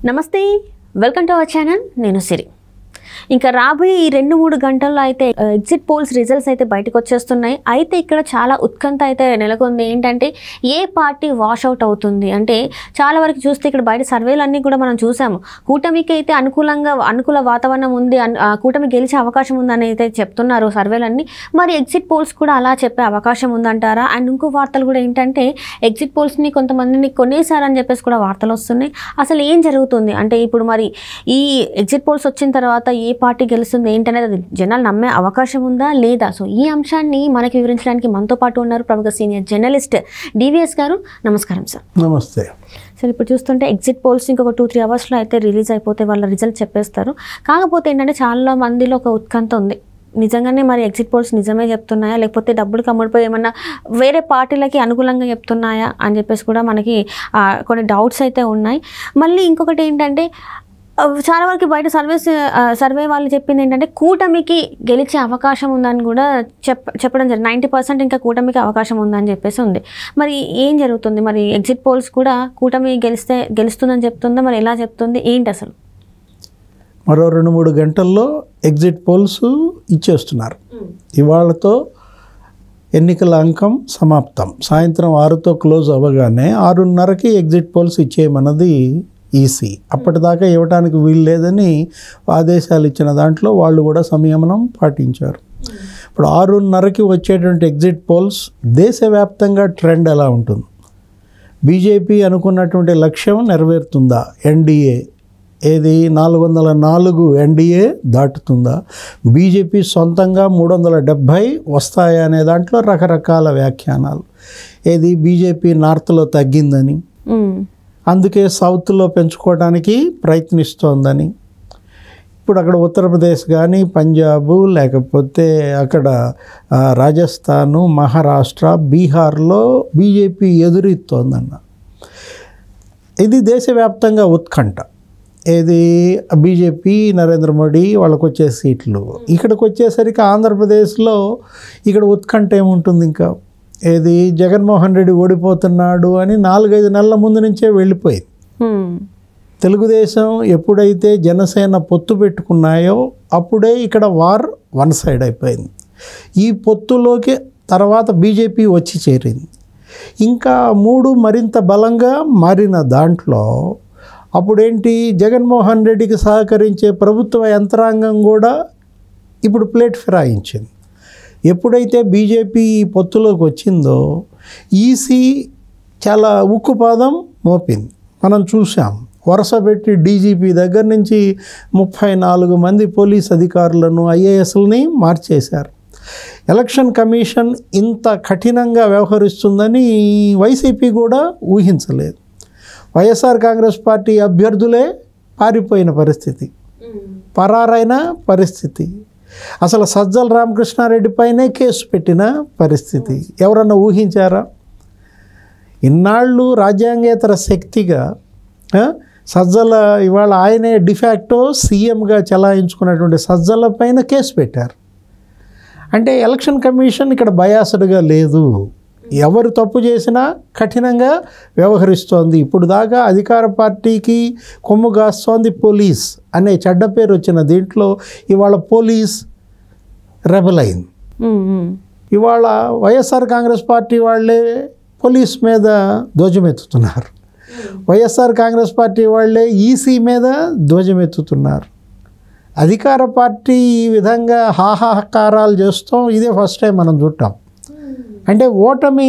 నమస్తే, welcome to our channel. నేను సిరి. ఇంకా రాబోయే ఈ 2-3 గంటల్లో అయితే ఎగ్జిట్ పోల్స్ రిజల్ట్స్ అయితే బయటకు వచ్చేస్తున్నాయి. అయితే ఇక్కడ చాలా ఉత్కంఠ అయితే నెలకొంది. ఏంటంటే ఏ పార్టీ వాష్ అవుట్ అవుతుంది అంటే, చాలా వరకు చూస్తే ఇక్కడ బయట సర్వేలన్నీ కూడా మనం చూసాము. కూటమికి అయితే అనుకూల వాతావరణం ఉంది, కూటమి గెలిచే అవకాశం ఉందని అయితే చెప్తున్నారు సర్వేలన్నీ. మరి ఎగ్జిట్ పోల్స్ కూడా అలా చెప్పే అవకాశం ఉందంటారా? అండ్ ఇంకో వార్తలు కూడా ఏంటంటే, ఎగ్జిట్ పోల్స్ని కొంతమందిని కొనేసారని చెప్పేసి కూడా వార్తలు వస్తున్నాయి. అసలు ఏం జరుగుతుంది అంటే, ఇప్పుడు మరి ఈ ఎగ్జిట్ పోల్స్ వచ్చిన తర్వాత ఏ పార్టీ గెలుస్తుంది ఏంటనేది జనాలు నమ్మే అవకాశం ఉందా లేదా? సో ఈ అంశాన్ని మనకి వివరించడానికి మనతో పాటు ఉన్నారు ప్రముఖ సీనియర్ జర్నలిస్ట్ డివిఎస్ గారు. నమస్కారం సార్. నమస్తే సార్. ఇప్పుడు చూస్తుంటే ఎగ్జిట్ పోల్స్ ఇంకొక 2-3 అవర్స్లో అయితే రిలీజ్ అయిపోతే వాళ్ళ రిజల్ట్ చెప్పేస్తారు. కాకపోతే ఏంటంటే చాలా మందిలో ఒక ఉత్కంఠ ఉంది. నిజంగానే మరి ఎగ్జిట్ పోల్స్ నిజమే చెప్తున్నాయా, లేకపోతే డబ్బులు కమ్ముడిపోయి ఏమన్నా వేరే పార్టీలకి అనుకూలంగా చెప్తున్నాయా అని చెప్పేసి కూడా మనకి కొన్ని డౌట్స్ అయితే ఉన్నాయి. మళ్ళీ ఇంకొకటి ఏంటంటే, చాలా వరకు బయట సర్వే వాళ్ళు చెప్పింది ఏంటంటే, కూటమికి గెలిచే అవకాశం ఉందని కూడా చెప్పడం జరిగింది. 90% ఇంకా కూటమికి అవకాశం ఉందని చెప్పేసి ఉంది. మరి ఏం జరుగుతుంది? మరి ఎగ్జిట్ పోల్స్ కూడా కూటమి గెలుస్తుందని చెప్తుందా? మరి ఎలా చెప్తుంది ఏంటి అసలు? మరో 2-3 గంటల్లో ఎగ్జిట్ పోల్స్ ఇచ్చేస్తున్నారు. ఇవాళతో ఎన్నికల అంకం సమాప్తం. సాయంత్రం 6తో క్లోజ్ అవ్వగానే 6:30కి ఎగ్జిట్ పోల్స్ ఇచ్చేయమన్నది ఈసీ. అప్పటిదాకా ఇవ్వడానికి వీలు లేదని ఆదేశాలు ఇచ్చిన దాంట్లో వాళ్ళు కూడా సంయమనం పాటించారు. ఇప్పుడు 6:30కి వచ్చేటువంటి ఎగ్జిట్ పోల్స్ దేశవ్యాప్తంగా ట్రెండ్ ఎలా ఉంటుంది? బీజేపీ అనుకున్నటువంటి లక్ష్యం నెరవేరుతుందా? ఎన్డీఏ ఏది 404 ఎన్డీఏ దాటుతుందా? బీజేపీ సొంతంగా 370 వస్తాయా అనే దాంట్లో రకరకాల వ్యాఖ్యానాలు. ఏది బీజేపీ నార్త్లో తగ్గిందని, అందుకే సౌత్లో పెంచుకోవడానికి ప్రయత్నిస్తోందని. ఇప్పుడు అక్కడ ఉత్తరప్రదేశ్ కానీ, పంజాబు, లేకపోతే అక్కడ రాజస్థాను, మహారాష్ట్ర, బీహార్లో బీజేపీ ఎదురెత్తోందన్న. ఇది దేశవ్యాప్తంగా ఉత్కంఠ. ఏది బీజేపీ నరేంద్ర మోడీ వాళ్ళకు వచ్చే సీట్లు. ఇక్కడికి వచ్చేసరికి ఆంధ్రప్రదేశ్లో ఇక్కడ ఉత్కంఠ ఏముంటుంది? ఇంకా ఏది జగన్మోహన్ రెడ్డి ఓడిపోతున్నాడు అని 4-5 నెలల ముందు నుంచే వెళ్ళిపోయింది. తెలుగుదేశం ఎప్పుడైతే జనసేన పొత్తు పెట్టుకున్నాయో అప్పుడే ఇక్కడ వార్ వన్ సైడ్ అయిపోయింది. ఈ పొత్తులోకి తర్వాత బీజేపీ వచ్చి చేరింది. ఇంకా 3 మరింత బలంగా మారిన దాంట్లో అప్పుడేంటి, జగన్మోహన్ రెడ్డికి సహకరించే ప్రభుత్వ యంత్రాంగం కూడా ఇప్పుడు ప్లేట్ ఫిరాయించింది. ఎప్పుడైతే బీజేపీ పొత్తులోకి వచ్చిందో ఈసీ చాలా ఉక్కుపాదం మోపింది. మనం చూసాం, వరుస పెట్టి డీజీపీ దగ్గర నుంచి 34 మంది పోలీస్ అధికారులను, ఐఏఎస్లని మార్చేశారు. ఎలక్షన్ కమిషన్ ఇంత కఠినంగా వ్యవహరిస్తుందని వైసీపీ కూడా ఊహించలేదు. వైఎస్ఆర్ కాంగ్రెస్ పార్టీ అభ్యర్థులే పారిపోయిన పరిస్థితి, పరారైన పరిస్థితి. అసలు సజ్జల రామకృష్ణారెడ్డి పైనే కేసు పెట్టిన పరిస్థితి. ఎవరన్నా ఊహించారా? ఇన్నాళ్ళు రాజ్యాంగేతర శక్తిగా సజ్జల, ఇవాళ ఆయనే డిఫాక్టో సీఎంగా చలాయించుకున్నటువంటి సజ్జల పైన కేసు పెట్టారు. అంటే ఎలక్షన్ కమిషన్ ఇక్కడ బయాస్డ్గా లేదు, ఎవరు తప్పు చేసినా కఠినంగా వ్యవహరిస్తోంది. ఇప్పుడు దాకా అధికార పార్టీకి కొమ్ము కాస్తోంది పోలీస్ అనే చెడ్డ పేరు వచ్చిన దీంట్లో ఇవాళ పోలీస్ రెబల్ అయింది. ఇవాళ వైఎస్ఆర్ కాంగ్రెస్ పార్టీ వాళ్ళే పోలీస్ మీద ధ్వజమెత్తుతున్నారు. వైఎస్ఆర్ కాంగ్రెస్ పార్టీ వాళ్ళే ఈసీ మీద ధ్వజమెత్తుతున్నారు. అధికార పార్టీ ఈ విధంగా హాహాకారాలు చేస్తాం ఇదే ఫస్ట్ టైం మనం చూడటం. అంటే ఓటమి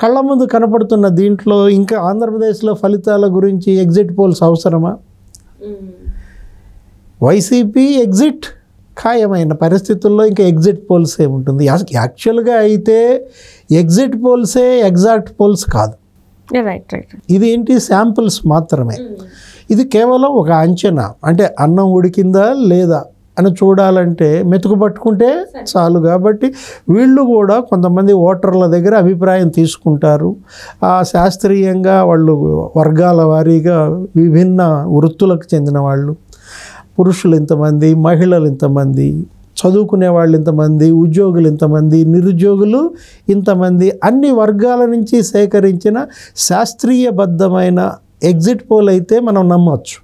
కళ్ళ ముందు కనపడుతున్న దీంట్లో ఇంకా ఆంధ్రప్రదేశ్లో ఫలితాల గురించి ఎగ్జిట్ పోల్స్ అవసరమా? వైసీపీ ఎగ్జిట్ ఖాయమైన పరిస్థితుల్లో ఇంకా ఎగ్జిట్ పోల్స్ ఏముంటుంది? యాక్చువల్గా అయితే ఎగ్జిట్ పోల్సే ఎగ్జాక్ట్ పోల్స్ కాదు. ఇది ఏంటి, శాంపిల్స్ మాత్రమే. ఇది కేవలం ఒక అంచనా. అంటే అన్నం ఉడికిందా లేదా అని చూడాలంటే మెతుకు పట్టుకుంటే చాలు. కాబట్టి వీళ్ళు కూడా కొంతమంది ఓటర్ల దగ్గర అభిప్రాయం తీసుకుంటారు. శాస్త్రీయంగా వాళ్ళు వర్గాల వారీగా విభిన్న వృత్తులకు చెందిన వాళ్ళు, పురుషులు ఇంతమంది, మహిళలు ఇంతమంది, చదువుకునే వాళ్ళు ఇంతమంది, ఉద్యోగులు ఇంతమంది, నిరుద్యోగులు ఇంతమంది, అన్ని వర్గాల నుంచి సేకరించిన శాస్త్రీయబద్ధమైన ఎగ్జిట్ పోల్ అయితే మనం నమ్మవచ్చు.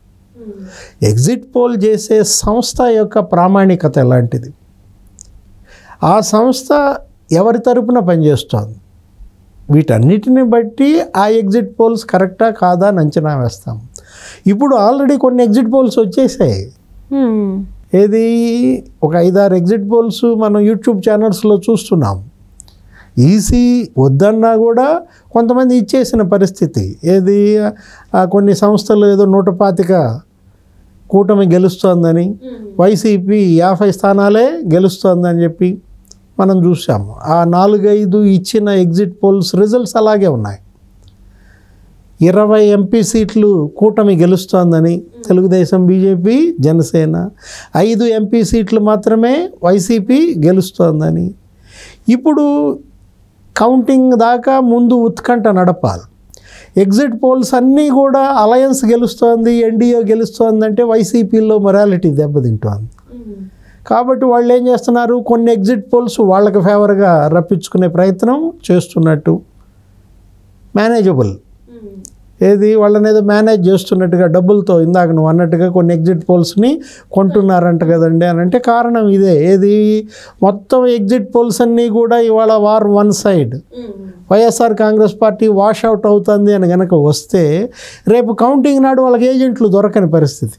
ఎగ్జిట్ పోల్ చేసే సంస్థ యొక్క ప్రామాణికత ఎలాంటిది, ఆ సంస్థ ఎవరి తరపున పనిచేస్తోంది, వీటన్నిటిని బట్టి ఆ ఎగ్జిట్ పోల్స్ కరెక్టా కాదా అని అంచనా వేస్తాం. ఇప్పుడు ఆల్రెడీ కొన్ని ఎగ్జిట్ పోల్స్ వచ్చేసాయి. ఏది ఒక 5-6 ఎగ్జిట్ పోల్స్ మనం యూట్యూబ్ ఛానల్స్లో చూస్తున్నాం. ఈసీ వద్దన్నా కూడా కొంతమంది ఇచ్చేసిన పరిస్థితి. ఏది కొన్ని సంస్థలు ఏదో 125 కూటమి గెలుస్తోందని, వైసీపీ 50 స్థానాలే గెలుస్తోందని చెప్పి మనం చూసాము. ఆ 4-5 ఇచ్చిన ఎగ్జిట్ పోల్స్ రిజల్ట్స్ అలాగే ఉన్నాయి. 20 ఎంపీ సీట్లు కూటమి గెలుస్తోందని తెలుగుదేశం, బీజేపీ, జనసేన, 5 ఎంపీ సీట్లు మాత్రమే వైసీపీ గెలుస్తోందని. ఇప్పుడు కౌంటింగ్ దాకా ముందు ఉత్కంఠ నడపాలి. ఎగ్జిట్ పోల్స్ అన్నీ కూడా అలయన్స్ గెలుస్తోంది, ఎన్డీఏ గెలుస్తోందంటే వైసీపీలో మొరాలిటీ దెబ్బతింటోంది. కాబట్టి వాళ్ళు ఏం చేస్తున్నారు, కొన్ని ఎగ్జిట్ పోల్స్ వాళ్ళకి ఫేవర్గా రప్పించుకునే ప్రయత్నం చేస్తున్నట్టు, మేనేజబుల్ ఏది వాళ్ళని ఏదో మేనేజ్ చేస్తున్నట్టుగా డబ్బులతో, ఇందాక నువ్వు అన్నట్టుగా కొన్ని ఎగ్జిట్ పోల్స్ని కొంటున్నారంట కదండి అని అంటే కారణం ఇదే. ఏది మొత్తం ఎగ్జిట్ పోల్స్ అన్నీ కూడా ఇవాళ war one side, YSR Congress party wash out అవుతుంది అని కనుక వస్తే రేపు కౌంటింగ్ నాడు వాళ్ళకి ఏజెంట్లు దొరకని పరిస్థితి.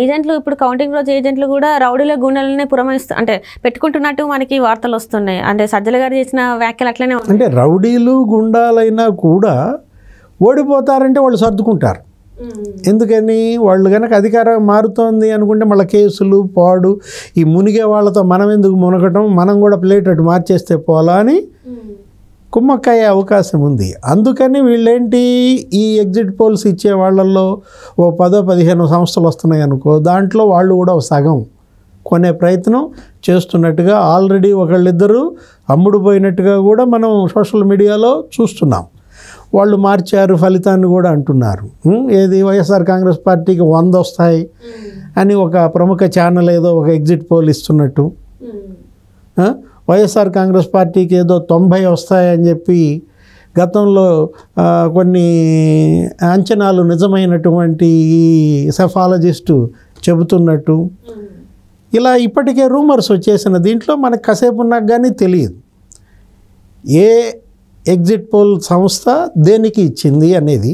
ఏజెంట్లు ఇప్పుడు కౌంటింగ్ రోజు ఏజెంట్లు కూడా రౌడీల గుండెలనే పురమాయిస్తూ అంటే పెట్టుకుంటున్నట్టు మనకి వార్తలు వస్తున్నాయి. అంటే సజ్జల గారు చేసిన వ్యాఖ్యలు అట్లనే ఉన్నాయి. అంటే రౌడీలు గుండాలైనా కూడా ఓడిపోతారంటే వాళ్ళు సర్దుకుంటారు. ఎందుకని, వాళ్ళు కనుక అధికారం మారుతోంది అనుకుంటే మళ్ళీ కేసులు పాడు, ఈ మునిగే వాళ్ళతో మనం ఎందుకు మునగటం, మనం కూడా ప్లేట్ అటు మార్చేస్తే పోలా అని కుమ్మక్కయ్యే అవకాశం ఉంది. అందుకని వీళ్ళేంటి, ఈ ఎగ్జిట్ పోల్స్ ఇచ్చే వాళ్ళల్లో ఓ 10-15 సంస్థలు వస్తున్నాయి అనుకో, దాంట్లో వాళ్ళు కూడా సగం కొనే ప్రయత్నం చేస్తున్నట్టుగా ఆల్రెడీ ఒకళ్ళిద్దరూ అమ్ముడుపోయినట్టుగా కూడా మనం సోషల్ మీడియాలో చూస్తున్నాం. వాళ్ళు మార్చారు ఫలితాన్ని కూడా అంటున్నారు. ఏది వైఎస్ఆర్ కాంగ్రెస్ పార్టీకి 100 వస్తాయి అని ఒక ప్రముఖ ఛానల్ ఏదో ఒక ఎగ్జిట్ పోల్ ఇస్తున్నట్టు, వైఎస్ఆర్ కాంగ్రెస్ పార్టీకి ఏదో 90 వస్తాయని చెప్పి గతంలో కొన్ని అంచనాలు నిజమైనటువంటి సెఫాలజిస్టు చెబుతున్నట్టు, ఇలా ఇప్పటికే రూమర్స్ వచ్చేసిన దీంట్లో మనకు కాసేపు ఉన్నాక కానీ తెలియదు ఏ ఎగ్జిట్ పోల్ సంస్థ దేనికి ఇచ్చింది అనేది.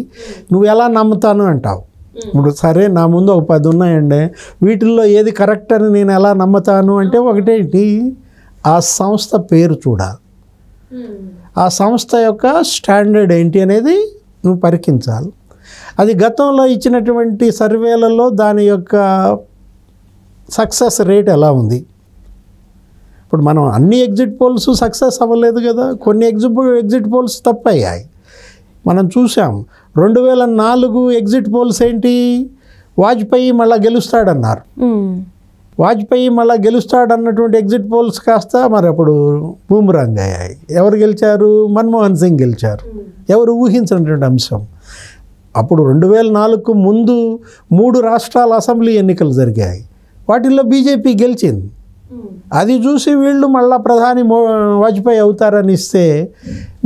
నువ్వు ఎలా నమ్ముతాను అంటావు. ఇప్పుడు సరే నా ముందు ఒక 10 ఉన్నాయండి, వీటిల్లో ఏది కరెక్ట్ అని నేను ఎలా నమ్ముతాను అంటే ఒకటేంటి, ఆ సంస్థ పేరు చూడాలి, ఆ సంస్థ యొక్క స్టాండర్డ్ ఏంటి అనేది నువ్వు పరికించాలి. అది గతంలో ఇచ్చినటువంటి సర్వేలలో దాని యొక్క సక్సెస్ రేట్ ఎలా ఉంది. ఇప్పుడు మనం అన్ని ఎగ్జిట్ పోల్స్ సక్సెస్ అవ్వలేదు కదా, కొన్ని ఎగ్జిట్ పోల్స్ తప్పయ్యాయి. మనం చూసాం 2004 ఎగ్జిట్ పోల్స్ ఏంటి, వాజ్పేయి మళ్ళీ గెలుస్తాడన్నారు. వాజ్పేయి మళ్ళీ గెలుస్తాడన్నటువంటి ఎగ్జిట్ పోల్స్ కాస్త మరి అప్పుడు బూమరాంగ్ అయ్యాయి. ఎవరు గెలిచారు, మన్మోహన్ సింగ్ గెలిచారు. ఎవరు ఊహించినటువంటి అంశం. అప్పుడు 2004కు ముందు 3 రాష్ట్రాల అసెంబ్లీ ఎన్నికలు జరిగాయి, వాటిల్లో బీజేపీ గెలిచింది. అది చూసి వీళ్ళు మళ్ళీ ప్రధాని వాజ్పేయి అవుతారని ఇస్తే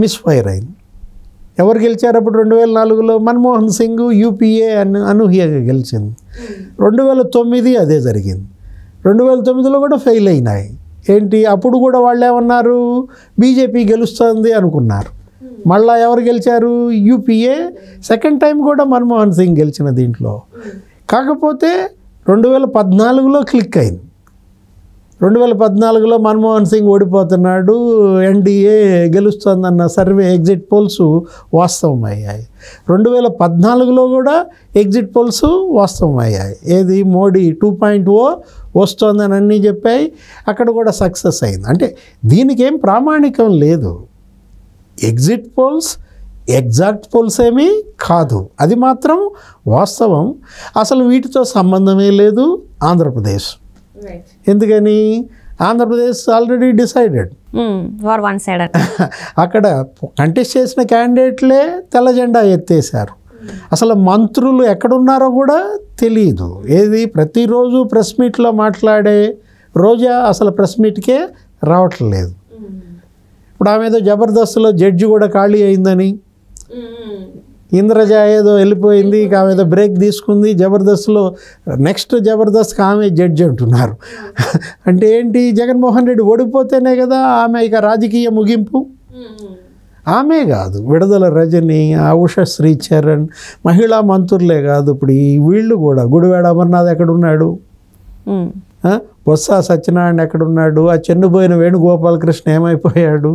మిస్ఫైర్ అయింది. ఎవరు గెలిచారు అప్పుడు 2004లో, మన్మోహన్ సింగ్ యూపీఏ అనూహ్యగా గెలిచింది. 2009 అదే జరిగింది. 2009లో కూడా ఫెయిల్ అయినాయి. ఏంటి, అప్పుడు కూడా వాళ్ళు ఏమన్నారు, బీజేపీ గెలుస్తుంది అనుకున్నారు. మళ్ళీ ఎవరు గెలిచారు, యూపీఏ. సెకండ్ టైం కూడా మన్మోహన్ సింగ్ గెలిచిన దీంట్లో. కాకపోతే 2014లో క్లిక్ అయింది. 2014లో మన్మోహన్ సింగ్ ఓడిపోతున్నాడు, ఎన్డీఏ గెలుస్తుందన్న సర్వే ఎగ్జిట్ పోల్స్ వాస్తవం అయ్యాయి. 2014లో కూడా ఎగ్జిట్ పోల్స్ వాస్తవం అయ్యాయి. ఏది, మోడీ 2.0 వస్తుందని అన్నీ చెప్పాయి, అక్కడ కూడా సక్సెస్ అయింది. అంటే దీనికి ఏం ప్రామాణికం లేదు. ఎగ్జిట్ పోల్స్ ఎగ్జాక్ట్ పోల్స్ ఏమీ కాదు, అది మాత్రం వాస్తవం. అసలు వీటితో సంబంధమే లేదు ఆంధ్రప్రదేశ్. ఎందుకని, Andhra Pradesh already decided, war one side. అక్కడ కంటెస్ట్ చేసిన క్యాండిడేట్లే తెల్ల జెండా ఎత్తేసారు. అసలు మంత్రులు ఎక్కడున్నారో కూడా తెలియదు. ఏది, ప్రతిరోజు ప్రెస్ మీట్లో మాట్లాడే రోజా అసలు ప్రెస్ మీట్కే రావట్లేదు. ఇప్పుడు ఆమె ఏదో జబర్దస్త్లో జడ్జి కూడా ఖాళీ అయిందని, ఇంద్రజ ఏదో వెళ్ళిపోయింది, ఇక ఆమె ఏదో బ్రేక్ తీసుకుంది, జబర్దస్త్లో నెక్స్ట్ జబర్దస్త్కి ఆమె జడ్జి అంటున్నారు. అంటే ఏంటి, జగన్మోహన్ రెడ్డి ఓడిపోతేనే కదా ఆమె ఇక రాజకీయ ముగింపు. ఆమె కాదు, విడుదల రజని, ఉషా శ్రీచరణ్, మహిళా మంత్రులే కాదు, ఇప్పుడు ఈ వీళ్ళు కూడా, గుడివాడ అమర్నాథ్ ఎక్కడున్నాడు, బొత్స సత్యనారాయణ ఎక్కడున్నాడు, ఆ చెన్నుపోయిన వేణుగోపాలకృష్ణ ఏమైపోయాడు,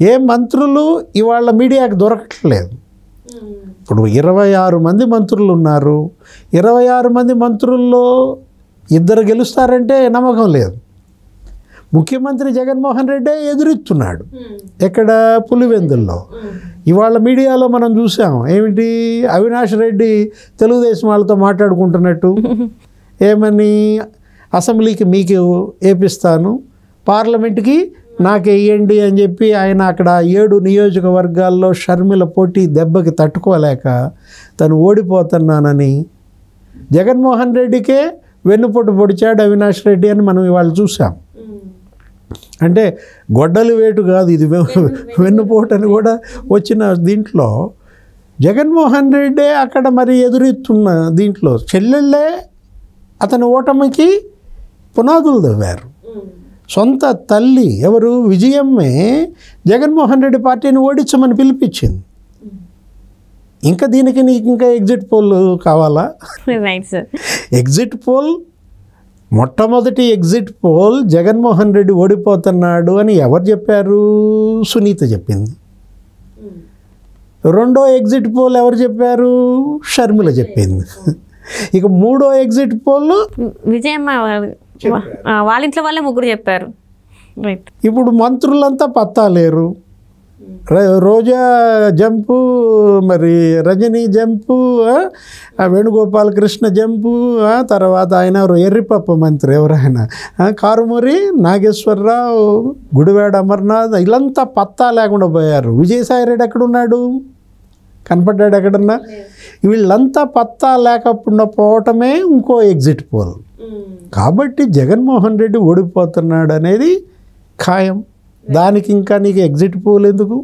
ఏ మంత్రులు ఇవాళ మీడియాకు దొరకట్లేదు. ఇప్పుడు 26 మంది మంత్రులు ఉన్నారు. 26 మంది మంత్రుల్లో 2 గెలుస్తారంటే నమ్మకం లేదు. ముఖ్యమంత్రి జగన్మోహన్ రెడ్డి ఎదురెత్తున్నాడు ఎక్కడ, పులివెందుల్లో. ఇవాళ మీడియాలో మనం చూసాం ఏమిటి, అవినాష్ రెడ్డి తెలుగుదేశం వాళ్ళతో మాట్లాడుకుంటున్నట్టు, ఏమని, అసెంబ్లీకి మీకు వేపిస్తాను, పార్లమెంట్కి నాకు వేయండి అని చెప్పి ఆయన అక్కడ 7 నియోజకవర్గాల్లో షర్మిల పోటీ దెబ్బకి తట్టుకోలేక తను ఓడిపోతున్నానని జగన్మోహన్ రెడ్డికే వెన్నుపోటు పొడిచాడు అవినాష్ రెడ్డి అని మనం ఇవాళ చూసాం. అంటే గొడ్డలి వేటు కాదు ఇది, వెన్నుపోటు అని కూడా వచ్చిన దీంట్లో జగన్మోహన్ రెడ్డి అక్కడ మరి ఎదురెత్తున్న దీంట్లో చెల్లెళ్ళే అతని ఓటమికి పునాదులు తవ్వారు. సొంత తల్లి ఎవరు, విజయమ్మే జగన్మోహన్ రెడ్డి పార్టీని ఓడించమని పిలిపించింది. ఇంకా దీనికి నీకు ఇంకా ఎగ్జిట్ పోల్ కావాలా? ఎగ్జిట్ పోల్, మొట్టమొదటి ఎగ్జిట్ పోల్ జగన్మోహన్ రెడ్డి ఓడిపోతున్నాడు అని ఎవరు చెప్పారు? సునీత చెప్పింది. రెండో ఎగ్జిట్ పోల్ ఎవరు చెప్పారు? షర్మిల చెప్పింది. ఇక మూడో ఎగ్జిట్ పోల్ విజయమ్మ వాళ్ళ ఇంట్లో వాళ్ళే ముగ్గురు చెప్పారు. రైట్. ఇప్పుడు మంత్రులంతా పత్తా లేరు. రోజా జంపు, మరి రజనీ జంపు, వేణుగోపాలకృష్ణ జంపు, తర్వాత ఆయన ఎర్రిపప్ప మంత్రి ఎవరైనా కారుమూరి నాగేశ్వరరావు, గుడివాడ అమర్నాథ్, వీళ్ళంతా పత్తా లేకుండా పోయారు. విజయసాయిరెడ్డి ఎక్కడున్నాడు, కనపడ్డాడు ఎక్కడన్నా? వీళ్ళంతా పత్తా లేకుండా పోవటమే ఇంకో ఎగ్జిట్ పోల్. కాబట్టి జగన్మోహన్ రెడ్డి ఓడిపోతున్నాడు అనేది ఖాయం. దానికి ఇంకా నీకు ఎగ్జిట్ పోల్ ఎందుకు,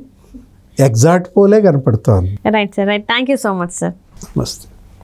ఎగ్జాక్ట్ పోలే కనపడుతోంది. Right sir, right. Thank you so much sir. నమస్తే.